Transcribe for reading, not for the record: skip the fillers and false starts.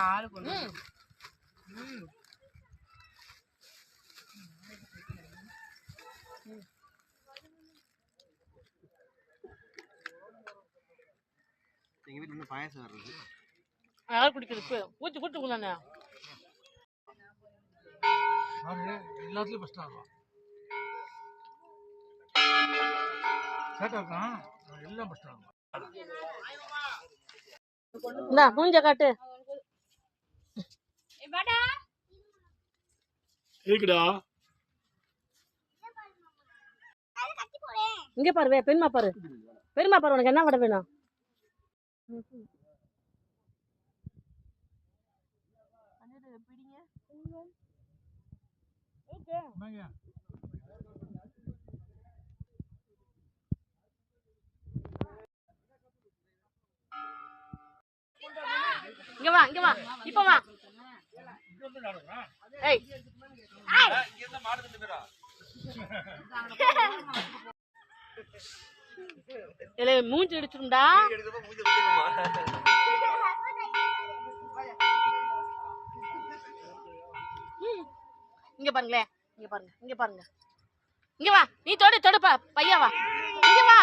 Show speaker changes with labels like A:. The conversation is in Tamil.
A: ஆளு கொண்டு எங்க வீட்டுல இருந்து பாயாசம் வருது. யார் குடிக்கிறது? ஊத்தி கூட்டு கொண்டானே. எல்லாத்துலயும் ஃபர்ஸ்ட் ஆகும். கேட்டா எல்லாம் ஃபர்ஸ்ட் ஆகும். இந்தா மூஞ்ச காட்டு. இருக்குடா. இங்க பாரு, பெருமா பாரு, பெருமா பாரு, உனக்கு என்ன வடை வேணும்? இங்க வா, இங்க வா, இப்ப வா. ஏய் இங்க இருந்த மாடு தின்னு பேரா. ஏலே மூஞ்சி இடிச்சுடா. எடுக்கறப்ப மூஞ்சி குத்திடுமா? இங்க பாருங்களே, இங்க பாருங்க, இங்க பாருங்க. இங்க வா, நீ தொடுப்பா, பையா வா. இங்க வா.